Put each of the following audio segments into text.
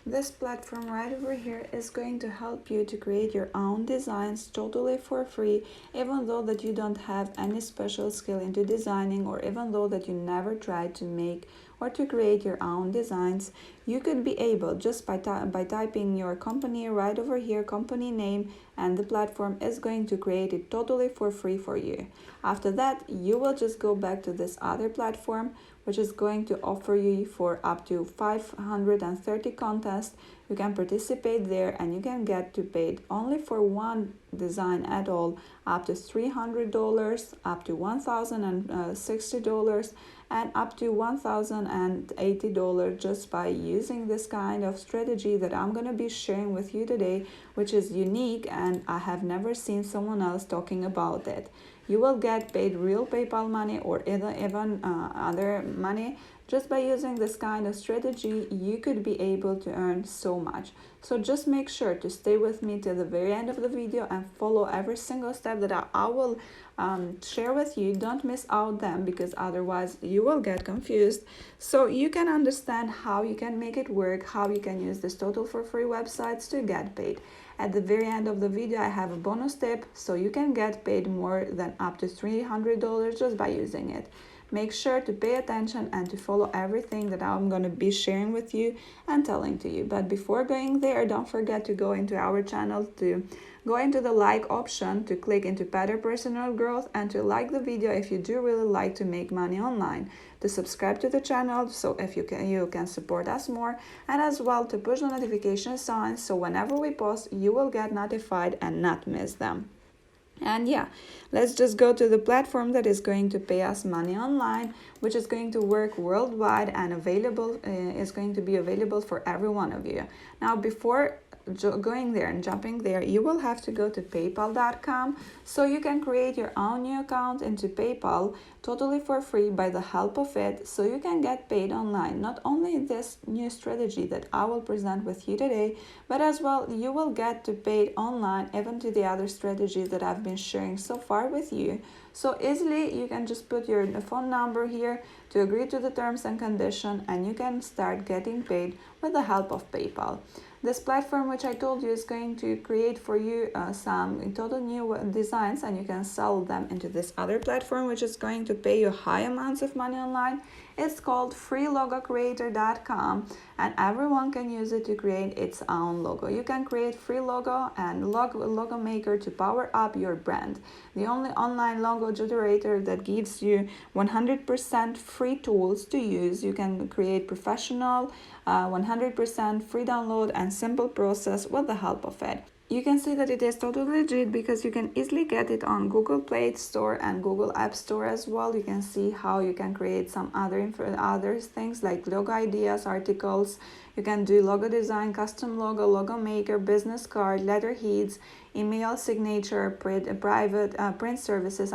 This platform right over here is going to help you to create your own designs totally for free, even though that you don't have any special skill into designing, or even though that you never tried to make or to create your own designs. You could be able, just by typing your company right over here, company name, and the platform is going to create it totally for free for you. After that, you will just go back to this other platform, which is going to offer you for up to 530 contests. You can participate there and you can get to paid only for one design at all, up to $300, up to $1,060, and up to $1,080 just by using this kind of strategy that I'm going to be sharing with you today, which is unique and I have never seen someone else talking about it. You will get paid real PayPal money or even other money. Just by using this kind of strategy, you could be able to earn so much. So just make sure to stay with me till the very end of the video and follow every single step that I will share with you. Don't miss out them, because otherwise you will get confused. So you can understand how you can make it work, how you can use this total for free websites to get paid. At the very end of the video, I have a bonus tip so you can get paid more than up to $300 just by using it. Make sure to pay attention and to follow everything that I'm going to be sharing with you and telling to you. But before going there, don't forget to go into our channel, to go into the like option, to click into Better Personal Growth, and to like the video if you do really like to make money online, to subscribe to the channel so if you can support us more, and as well to push the notifications on so whenever we post you will get notified and not miss them. And yeah, let's just go to the platform that is going to pay us money online, which is going to work worldwide and is going to be available for every one of you. Now, before going there and jumping there, you will have to go to paypal.com so you can create your own new account into PayPal totally for free by the help of it, so you can get paid online. Not only this new strategy that I will present with you today, but as well you will get to paid online even to the other strategies that I've been sharing so far with you. So easily you can just put your phone number here to agree to the terms and conditions, and you can start getting paid with the help of PayPal. This platform, which I told you, is going to create for you some total new designs, and you can sell them into this other platform, which is going to pay you high amounts of money online. It's called freelogocreator.com, and everyone can use it to create its own logo. You can create free logo and logo maker to power up your brand. The only online logo generator that gives you 100% free tools to use. You can create professional 100% free download and simple process with the help of it. You can see that it is totally legit because you can easily get it on Google Play Store and Google App Store as well. You can see how you can create some other things like logo ideas, articles. You can do logo design, custom logo maker, business card, letterheads, email signature, print services,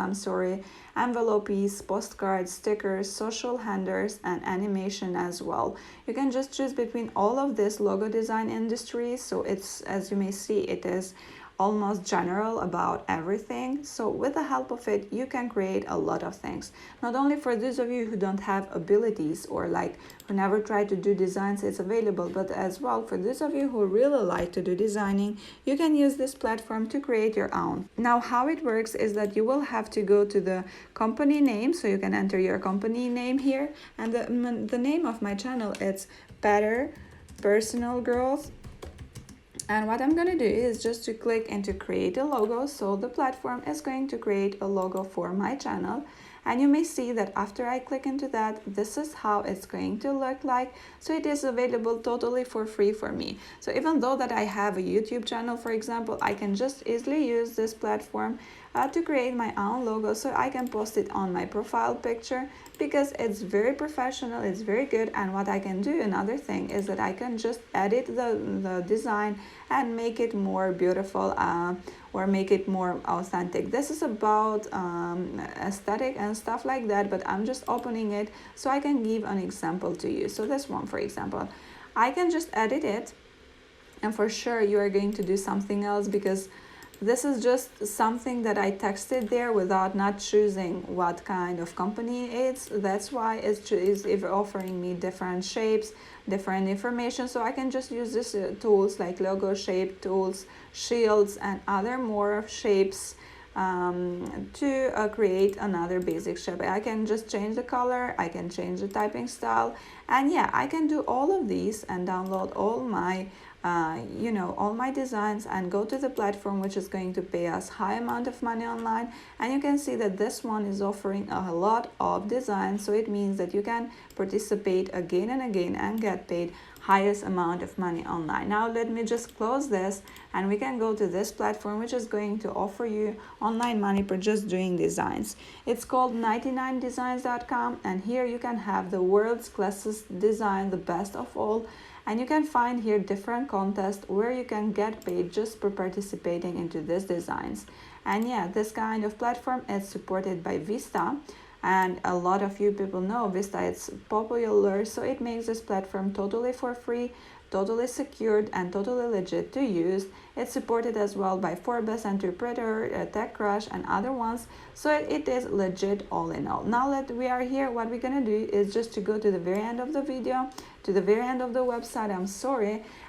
envelopes, postcards, stickers, social handers, and animation as well. You can just choose between all of this logo design industry. So it's, as you may see, it is almost general about everything. So with the help of it, you can create a lot of things. Not only for those of you who don't have abilities or like who never tried to do designs, it's available, but as well for those of you who really like to do designing, you can use this platform to create your own. Now, how it works is that you will have to go to the company name, so you can enter your company name here, and the name of my channel is Better Personal Growth. And what I'm going to do is just to click into create a logo. So the platform is going to create a logo for my channel. And you may see that after I click into that, this is how it's going to look like. So it is available totally for free for me. So even though that I have a YouTube channel, for example, I can just easily use this platform to create my own logo, so I can post it on my profile picture because it's very professional, it's very good. And what I can do, another thing, is that I can just edit the design and make it more beautiful or make it more authentic. This is about aesthetic and stuff like that, but I'm just opening it so I can give an example to you. So this one, for example, I can just edit it, and for sure you are going to do something else because This is just something that I texted there without not choosing what kind of company it's. That's why it's offering me different shapes, different information. So I can just use this tools like logo shape tools, shields, and other more shapes to create another basic shape. I can just change the color, I can change the typing style, and yeah, I can do all of these and download all my all my designs and go to the platform which is going to pay us high amount of money online. And you can see that this one is offering a lot of designs, so it means that you can participate again and again and get paid highest amount of money online. Now let me just close this and we can go to this platform which is going to offer you online money for just doing designs. It's called 99designs.com, and here you can have the world's classiest design, the best of all. And you can find here different contests where you can get paid just for participating into these designs. And yeah, this kind of platform is supported by Vista, and a lot of you people know Vista, it's popular, so it makes this platform totally for free, totally secured, and totally legit to use. It's supported as well by Forbes, Interpreter, TechCrunch, and other ones, so it is legit all in all. Now that we are here, what we're gonna do is just to go to the very end of the video, to the very end of the website,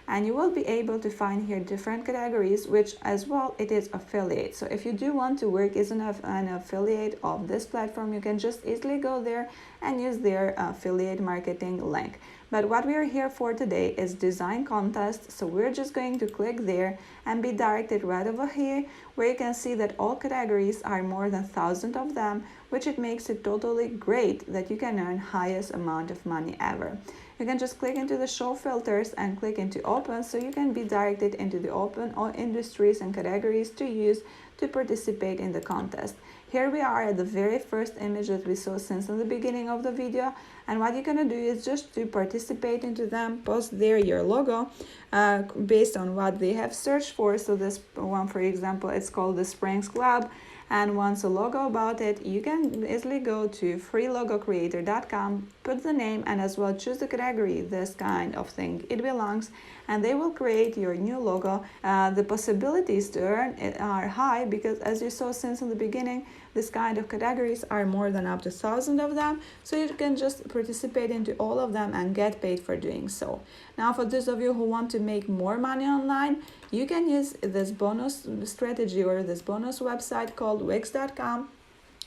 and you will be able to find here different categories, which as well it is affiliate. So if you do want to work as an affiliate of this platform, you can just easily go there and use their affiliate marketing link. But what we are here for today is design contest, so we're just going to click there and be directed right over here, where you can see that all categories are more than 1,000 of them, which it makes it totally great that you can earn highest amount of money ever. You can just click into the show filters and click into open, so you can be directed into the open all industries and categories to use to participate in the contest. Here we are at the very first image that we saw since the beginning of the video, and what you're gonna do is just to participate into them, post there your logo based on what they have searched for. So this one, for example, it's called the Springs Club, and once a logo about it, you can easily go to freelogocreator.com, put the name, and as well choose the category this kind of thing it belongs, and they will create your new logo. The possibilities to earn it are high, because as you saw since in the beginning, this kind of categories are more than up to 1,000 of them, so you can just participate into all of them and get paid for doing so. Now for those of you who want to make more money online, you can use this bonus strategy or this bonus website called Wix.com,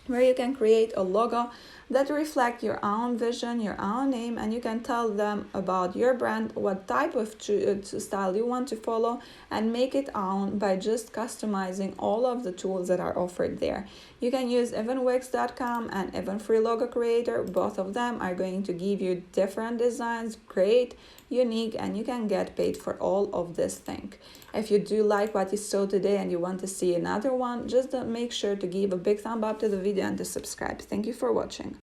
where you can create a logo that reflect your own vision, your own name, and you can tell them about your brand, what type of style you want to follow, and make it own by just customizing all of the tools that are offered there. You can use even Wix.com and even Free Logo Creator. Both of them are going to give you different designs, great, unique, and you can get paid for all of this thing. If you do like what you saw today and you want to see another one, just make sure to give a big thumb up to the video and to subscribe. Thank you for watching.